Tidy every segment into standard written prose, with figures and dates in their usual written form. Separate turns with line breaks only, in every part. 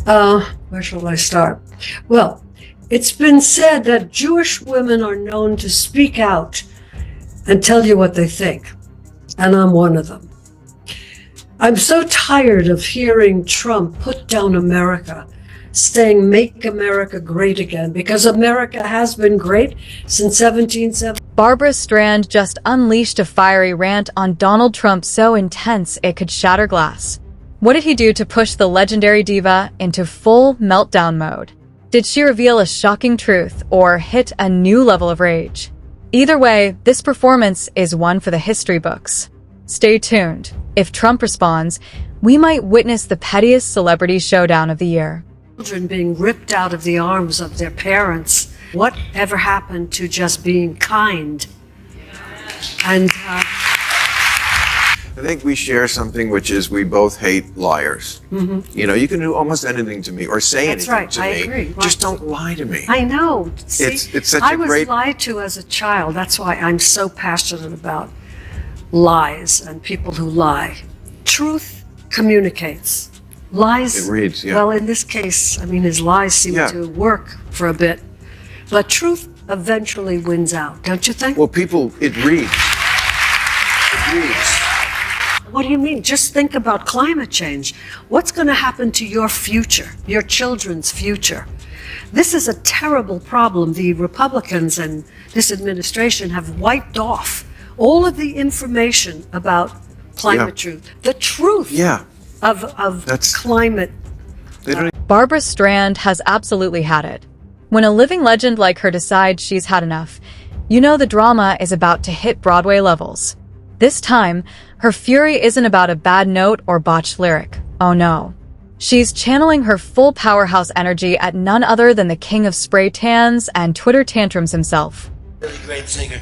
Where shall I start? Well, it's been said that Jewish women are known to speak out and tell you what they think, and I'm one of them. I'm so tired of hearing Trump put down America, saying make America great again, because America has been great since 1770.
Barbra Streisand just unleashed a fiery rant on Donald Trump so intense it could shatter glass. What did he do to push the legendary diva into full meltdown mode? Did she reveal a shocking truth or hit a new level of rage? Either way, this performance is one for the history books. Stay tuned. If Trump responds, we might witness the pettiest celebrity showdown of the year.
Children being ripped out of the arms of their parents. Whatever happened to just being kind? And
I think we share something, which is we both hate liars.
Mm-hmm.
You know, you can do almost anything to me or say
That's
anything
right.
to
I
me.
agree.
Just don't lie to me.
I know. See,
It's such
I
a
was
great.
lied to as a child. That's why I'm so passionate about lies and people who lie. Truth communicates. Lies.
It reads, yeah.
Well, in this case, I mean, his lies seem
Yeah.
to work for a bit, but truth eventually wins out, don't you think?
Well, people, it reads. It reads.
What do you mean? Just think about climate change. What's going to happen to your future, your children's future? This is a terrible problem. The Republicans and this administration have wiped off all of the information about climate truth, the truth
Yeah.
of
That's-
climate.
They don't
Barbra Streisand has absolutely had it. When a living legend like her decides she's had enough, you know the drama is about to hit Broadway levels. This time, her fury isn't about a bad note or botched lyric. Oh no. She's channeling her full powerhouse energy at none other than the king of spray tans and Twitter tantrums himself.
Really great singer,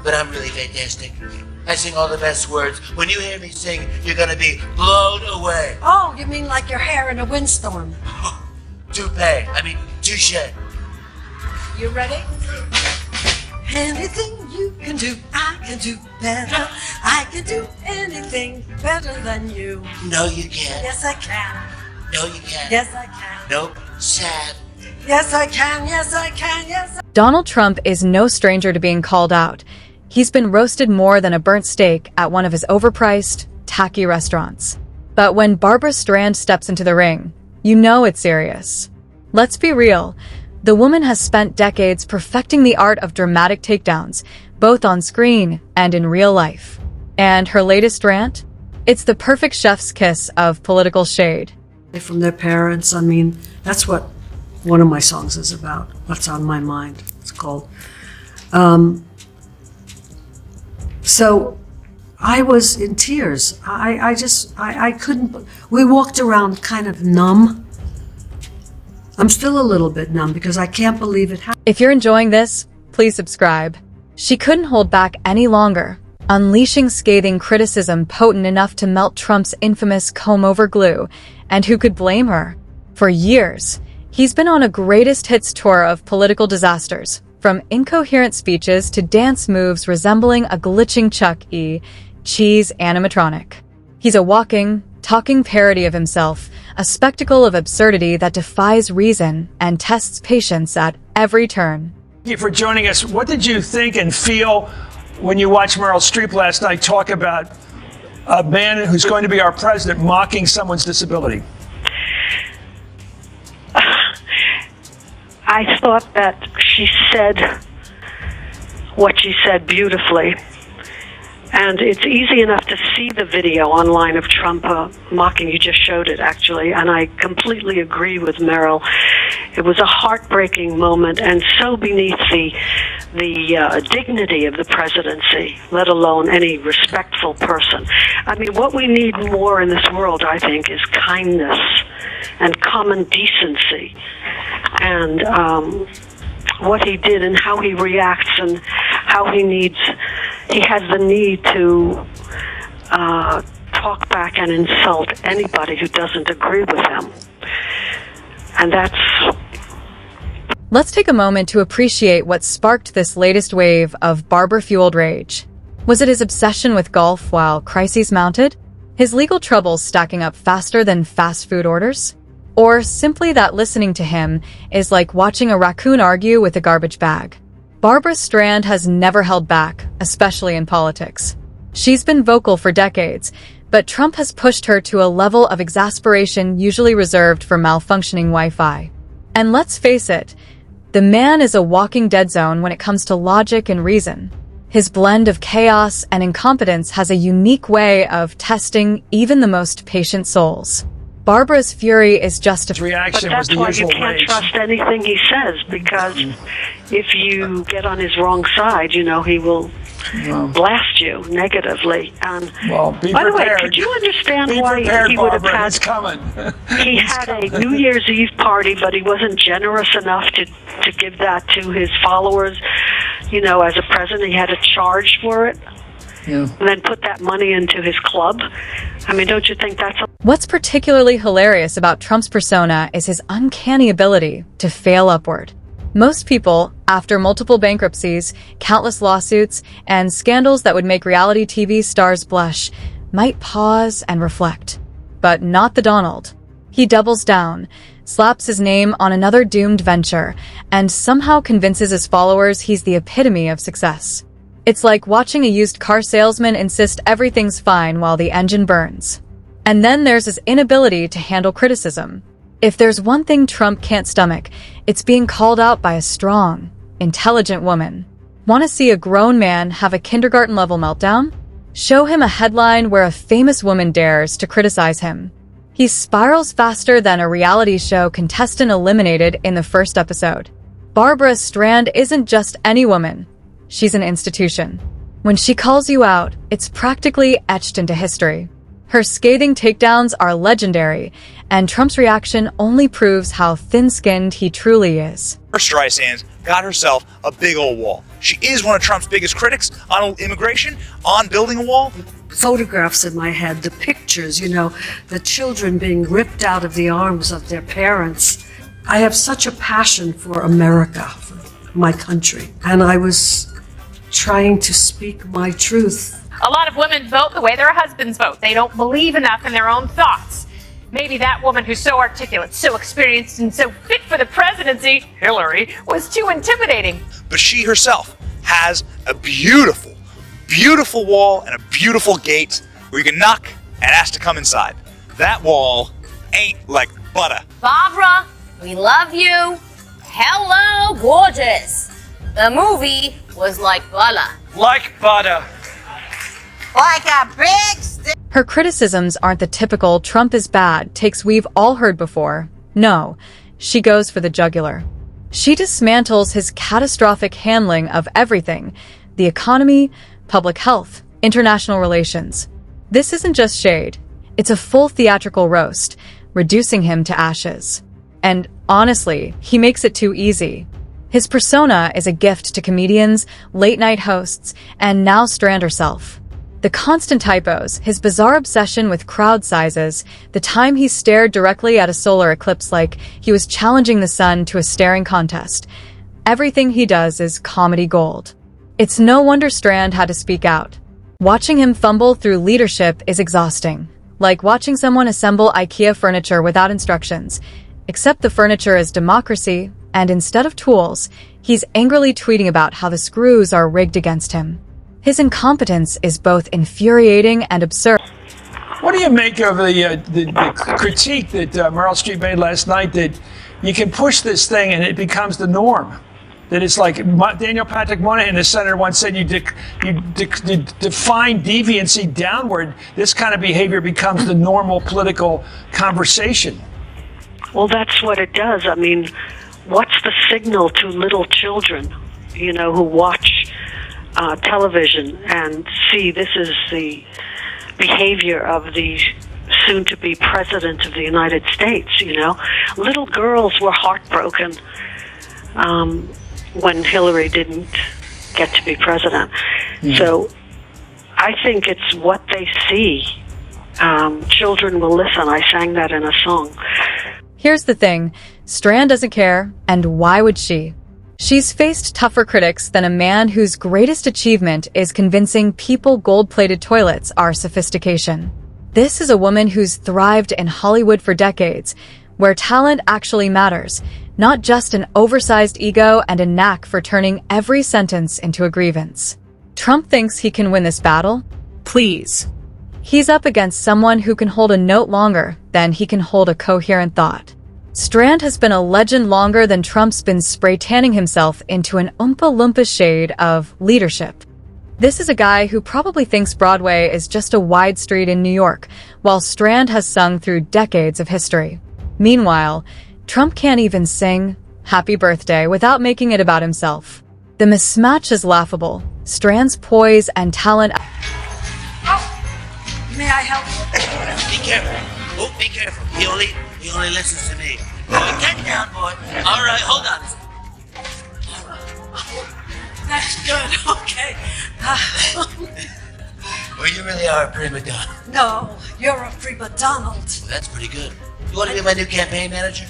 but I'm really fantastic. I sing all the best words. When you hear me sing, you're gonna be blown away.
Oh, you mean like your hair in a windstorm?
Touche.
You ready? Anything you can do, I can do better. I can do anything better than you.
No, you can't.
Yes, I can.
No, you can't.
Yes, I can.
Nope. Sad.
Yes, I can. Yes, I can. Yes.
Donald Trump is no stranger to being called out. He's been roasted more than a burnt steak at one of his overpriced, tacky restaurants. But when Barbra Streisand steps into the ring, you know it's serious. Let's be real. The woman has spent decades perfecting the art of dramatic takedowns, both on screen and in real life. And her latest rant? It's the perfect chef's kiss of political shade.
From their parents, I mean, that's what one of my songs is about. What's on my mind, it's called. So I was in tears. I couldn't, we walked around kind of numb. I'm still a little bit numb because I can't believe it happened.
If you're enjoying this, please subscribe. She couldn't hold back any longer, unleashing scathing criticism potent enough to melt Trump's infamous comb-over glue. And who could blame her? For years, he's been on a greatest hits tour of political disasters, from incoherent speeches to dance moves resembling a glitching Chuck E. Cheese animatronic. He's a walking, talking parody of himself, a spectacle of absurdity that defies reason and tests patience at every turn.
Thank you for joining us. What did you think and feel when you watched Meryl Streep last night talk about a man who's going to be our president mocking someone's disability?
I thought that she said what she said beautifully. And it's easy enough to see the video online of Trump mocking. You just showed it, actually. And I completely agree with Meryl. It was a heartbreaking moment and so beneath the dignity of the presidency, let alone any respectful person. I mean, what we need more in this world, I think, is kindness and common decency. And what he did and how he reacts and how he has the need to talk back and insult anybody who doesn't agree with him. And that's...
Let's take a moment to appreciate what sparked this latest wave of Barbra-fueled rage. Was it his obsession with golf while crises mounted? His legal troubles stacking up faster than fast food orders? or simply that listening to him is like watching a raccoon argue with a garbage bag. Barbra Streisand has never held back, especially in politics. She's been vocal for decades, but Trump has pushed her to a level of exasperation usually reserved for malfunctioning Wi-Fi. And let's face it, the man is a walking dead zone when it comes to logic and reason. His blend of chaos and incompetence has a unique way of testing even the most patient souls. Barbra's fury is justified.
Reaction
But
was
that's
the
why you
usual
can't
rage.
trust anything he says, because if you get on his wrong side, he will blast you negatively. And
Well, be
by the way,
prepared.
could you understand
Be
why
prepared,
he would have
Barbara.
had?
It's coming.
He had a New Year's Eve party, but he wasn't generous enough to give that to his followers. As a president, he had to charge for it.
Yeah.
And then put that money into his club. I mean, don't you think that's
What's particularly hilarious about Trump's persona is his uncanny ability to fail upward. Most people, after multiple bankruptcies, countless lawsuits, and scandals that would make reality TV stars blush, might pause and reflect. But not the Donald. He doubles down, slaps his name on another doomed venture, and somehow convinces his followers he's the epitome of success. It's like watching a used car salesman insist everything's fine while the engine burns. And then there's his inability to handle criticism. If there's one thing Trump can't stomach, it's being called out by a strong, intelligent woman. Want to see a grown man have a kindergarten-level meltdown? Show him a headline where a famous woman dares to criticize him. He spirals faster than a reality show contestant eliminated in the first episode. Barbra Streisand isn't just any woman. She's an institution. When she calls you out, it's practically etched into history. Her scathing takedowns are legendary, and Trump's reaction only proves how thin-skinned he truly is.
Barbra Streisand got herself a big old wall. She is one of Trump's biggest critics on immigration, on building a wall.
Photographs in my head, the pictures, the children being ripped out of the arms of their parents. I have such a passion for America, for my country, and I was trying to speak my truth.
A lot of women vote the way their husbands vote. They don't believe enough in their own thoughts. Maybe that woman who's so articulate, so experienced, and so fit for the presidency, Hillary, was too intimidating.
But she herself has a beautiful, beautiful wall and a beautiful gate where you can knock and ask to come inside. That wall ain't like butter.
Barbara, we love you. Hello, gorgeous. The movie was like butter.
Like butter.
Like a big stick.
Her criticisms aren't the typical Trump is bad takes we've all heard before. No, she goes for the jugular. She dismantles his catastrophic handling of everything: the economy, public health, international relations. This isn't just shade. It's a full theatrical roast, reducing him to ashes. And honestly, he makes it too easy. His persona is a gift to comedians, late-night hosts, and now Streisand herself. The constant typos, his bizarre obsession with crowd sizes, the time he stared directly at a solar eclipse like he was challenging the sun to a staring contest. Everything he does is comedy gold. It's no wonder Streisand had to speak out. Watching him fumble through leadership is exhausting, like watching someone assemble IKEA furniture without instructions. Except the furniture is democracy, and instead of tools, he's angrily tweeting about how the screws are rigged against him. His incompetence is both infuriating and absurd.
What do you make of the critique that Meryl Streep made last night, that you can push this thing and it becomes the norm? That it's like Daniel Patrick Moynihan, the senator, once said, you define deviancy downward, this kind of behavior becomes the normal political conversation.
Well, that's what it does. I mean, what's the signal to little children, who watch television and see this is the behavior of the soon-to-be president of the United States, Little girls were heartbroken when Hillary didn't get to be president. So I think it's what they see. Children will listen. I sang that in a song.
Here's the thing, Streisand doesn't care, and why would she? She's faced tougher critics than a man whose greatest achievement is convincing people gold-plated toilets are sophistication. This is a woman who's thrived in Hollywood for decades, where talent actually matters, not just an oversized ego and a knack for turning every sentence into a grievance. Trump thinks he can win this battle? Please. He's up against someone who can hold a note longer than he can hold a coherent thought. Strand has been a legend longer than Trump's been spray-tanning himself into an Oompa Loompa shade of leadership. This is a guy who probably thinks Broadway is just a wide street in New York, while Strand has sung through decades of history. Meanwhile, Trump can't even sing Happy Birthday without making it about himself. The mismatch is laughable. Strand's poise and talent...
May I help you?
Be careful. Oh, be careful. He only listens to me. Oh, get down, boy. All right, hold on.
That's good. Okay.
Well, you really are a prima donna.
No, you're a prima Donald.
Well, that's pretty good. You want to be my new campaign manager?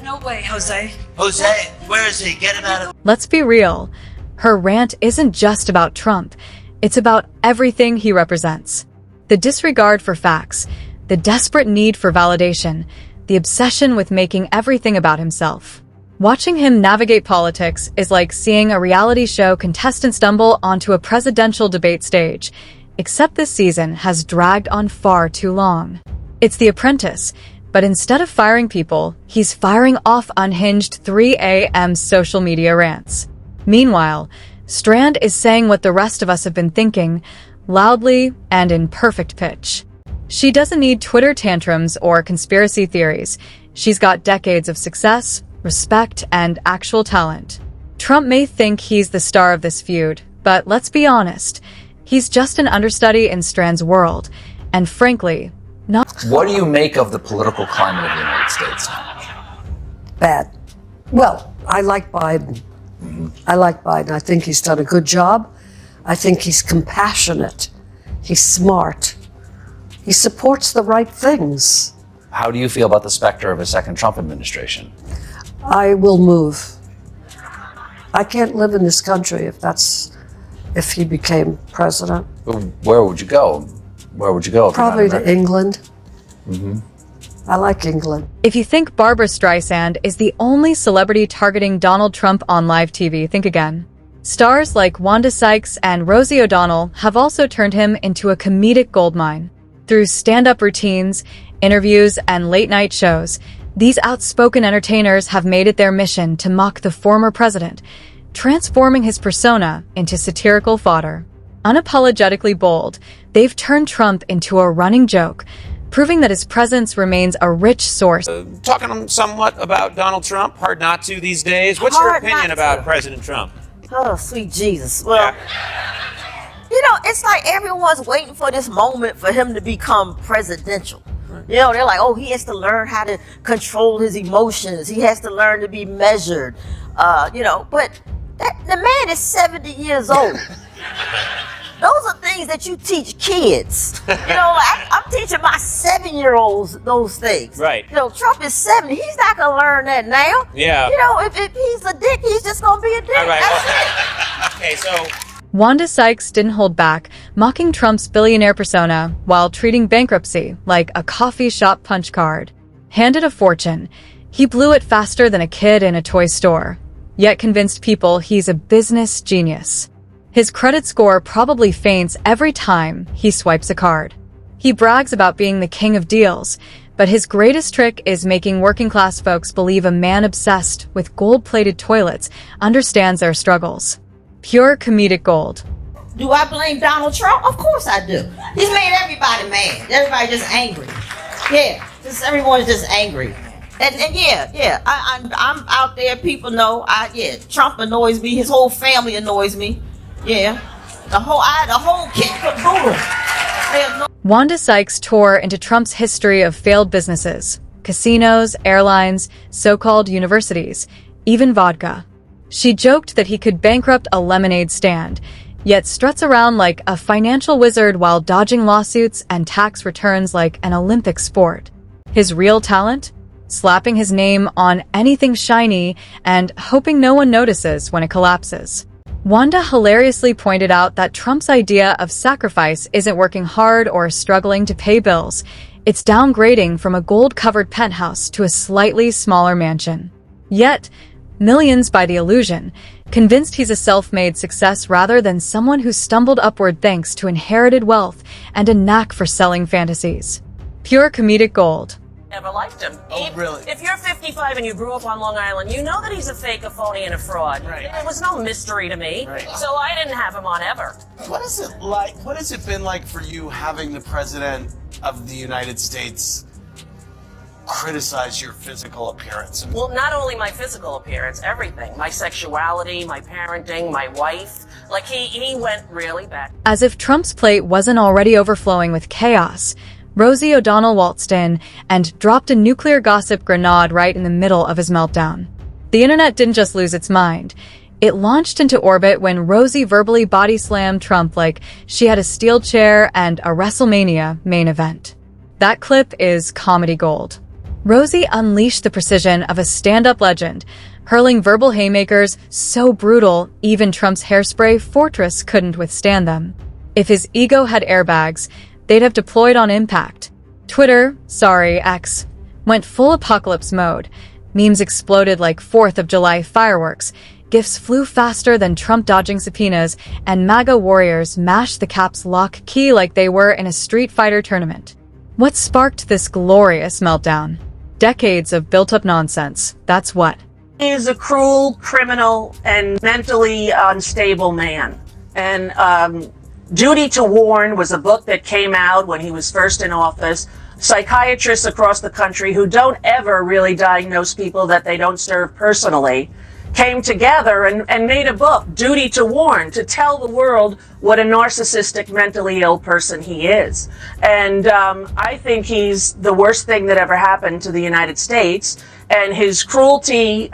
No way, Jose.
Jose, where is he? Get him out of...
Let's be real. Her rant isn't just about Trump. It's about everything he represents. The disregard for facts, the desperate need for validation, the obsession with making everything about himself. Watching him navigate politics is like seeing a reality show contestant stumble onto a presidential debate stage, except this season has dragged on far too long. It's The Apprentice, but instead of firing people, he's firing off unhinged 3 a.m. social media rants. Meanwhile, Strand is saying what the rest of us have been thinking, loudly and in perfect pitch. She doesn't need Twitter tantrums or conspiracy theories. She's got decades of success, respect, and actual talent. Trump may think he's the star of this feud, but let's be honest, he's just an understudy in Strand's world, and frankly, not...
What do you make of the political climate of the United States now?
Bad. Well, I like Biden. I like Biden. I think he's done a good job. I think he's compassionate. He's smart. He supports the right things.
How do you feel about the specter of a second Trump administration?
I will move. I can't live in this country if he became president.
Where would you go? Where would you go?
Probably to England. I like England.
If you think Barbra Streisand is the only celebrity targeting Donald Trump on live TV, think again. Stars like Wanda Sykes and Rosie O'Donnell have also turned him into a comedic goldmine. Through stand-up routines, interviews, and late-night shows, these outspoken entertainers have made it their mission to mock the former president, transforming his persona into satirical fodder. Unapologetically bold, they've turned Trump into a running joke, proving that his presence remains a rich source.
Talking somewhat about Donald Trump, hard not to these days. What's your opinion about President Trump?
Oh, sweet Jesus. Well, you know, it's like everyone's waiting for this moment for him to become presidential. You know, they're like, oh, he has to learn how to control his emotions. He has to learn to be measured. You know, but the man is 70 years old. Those are things that you teach kids. You know, I'm teaching my 7-year-olds those things.
Right.
You know, Trump is 70. He's not going to learn that now.
Yeah.
You know, if he's a dick, he's just going to be a dick.
All right.
That's it.
Okay, so...
Wanda Sykes didn't hold back, mocking Trump's billionaire persona while treating bankruptcy like a coffee shop punch card. Handed a fortune, he blew it faster than a kid in a toy store, yet convinced people he's a business genius. His credit score probably faints every time he swipes a card. He brags about being the king of deals, but his greatest trick is making working-class folks believe a man obsessed with gold-plated toilets understands their struggles. Pure comedic gold.
Do I blame Donald Trump? Of course I do. He's made everybody mad. Everybody just angry. Yeah, everyone's just angry. And yeah, I'm out there. People know. Trump annoys me. His whole family annoys me. Yeah, the whole kit caboodle.
Wanda Sykes tore into Trump's history of failed businesses, casinos, airlines, so-called universities, even vodka. She joked that he could bankrupt a lemonade stand, yet struts around like a financial wizard while dodging lawsuits and tax returns like an Olympic sport. His real talent? Slapping his name on anything shiny and hoping no one notices when it collapses. Wanda hilariously pointed out that Trump's idea of sacrifice isn't working hard or struggling to pay bills. It's downgrading from a gold-covered penthouse to a slightly smaller mansion. Yet, millions buy the illusion, convinced he's a self-made success rather than someone who stumbled upward thanks to inherited wealth and a knack for selling fantasies. Pure comedic gold.
Never liked him.
Oh, really?
If you're 55 and you grew up on Long Island, you know that he's a fake, a phony, and a fraud.
Right.
It was no mystery to me.
Right.
So I didn't have him on ever.
What is it like? What has it been like for you having the president of the United States criticize your physical appearance?
Well, not only my physical appearance, everything. My sexuality, my parenting, my wife. Like, he went really bad.
As if Trump's plate wasn't already overflowing with chaos, Rosie O'Donnell waltzed in and dropped a nuclear gossip grenade right in the middle of his meltdown. The internet didn't just lose its mind. It launched into orbit when Rosie verbally body-slammed Trump like she had a steel chair and a WrestleMania main event. That clip is comedy gold. Rosie unleashed the precision of a stand-up legend, hurling verbal haymakers so brutal even Trump's hairspray fortress couldn't withstand them. If his ego had airbags, they'd have deployed on impact. Twitter, sorry, X, went full apocalypse mode. Memes exploded like 4th of July fireworks. GIFs flew faster than Trump dodging subpoenas, and MAGA warriors mashed the caps lock key like they were in a Street Fighter tournament. What sparked this glorious meltdown? Decades of built-up nonsense, that's what.
He is a cruel, criminal, and mentally unstable man. And, Duty to Warn was a book that came out when he was first in office. Psychiatrists across the country who don't ever really diagnose people that they don't serve personally came together and made a book, Duty to Warn, to tell the world what a narcissistic, mentally ill person he is. And I think he's the worst thing that ever happened to the United States. And his cruelty...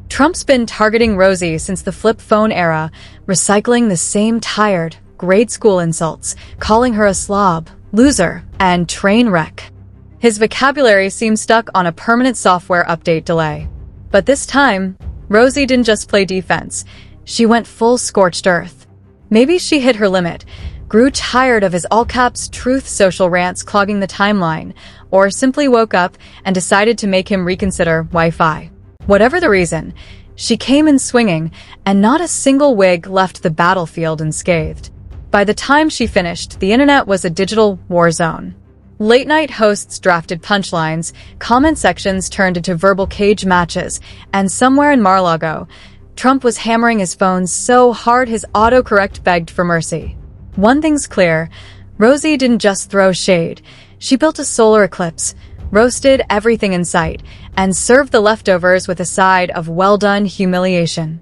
Trump's been targeting Rosie since the flip phone era, recycling the same tired, grade school insults, calling her a slob, loser, and train wreck. His vocabulary seems stuck on a permanent software update delay. But this time, Rosie didn't just play defense. She went full scorched earth. Maybe she hit her limit, grew tired of his all-caps truth social rants clogging the timeline, or simply woke up and decided to make him reconsider Wi-Fi. Whatever the reason, she came in swinging, and not a single Whig left the battlefield unscathed. By the time she finished, the internet was a digital war zone. Late-night hosts drafted punchlines, comment sections turned into verbal cage matches, and somewhere in Mar-a-Lago, Trump was hammering his phone so hard his autocorrect begged for mercy. One thing's clear, Rosie didn't just throw shade. She built a solar eclipse, roasted everything in sight, and served the leftovers with a side of well-done humiliation.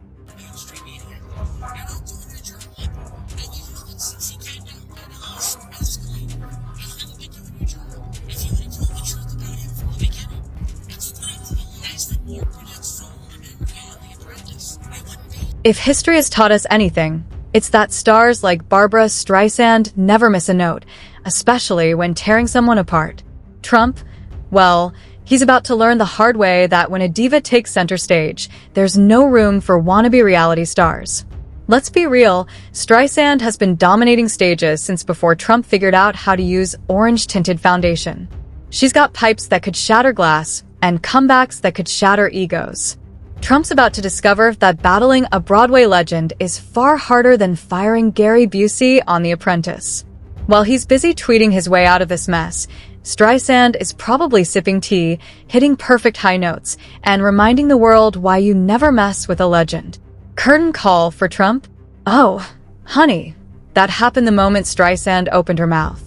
If history has taught us anything, it's that stars like Barbra Streisand never miss a note, especially when tearing someone apart. Trump, well, he's about to learn the hard way that when a diva takes center stage, there's no room for wannabe reality stars. Let's be real, Streisand has been dominating stages since before Trump figured out how to use orange-tinted foundation. She's got pipes that could shatter glass and comebacks that could shatter egos. Trump's about to discover that battling a Broadway legend is far harder than firing Gary Busey on The Apprentice. While he's busy tweeting his way out of this mess, Streisand is probably sipping tea, hitting perfect high notes, and reminding the world why you never mess with a legend. Curtain call for Trump? Oh, honey, that happened the moment Streisand opened her mouth.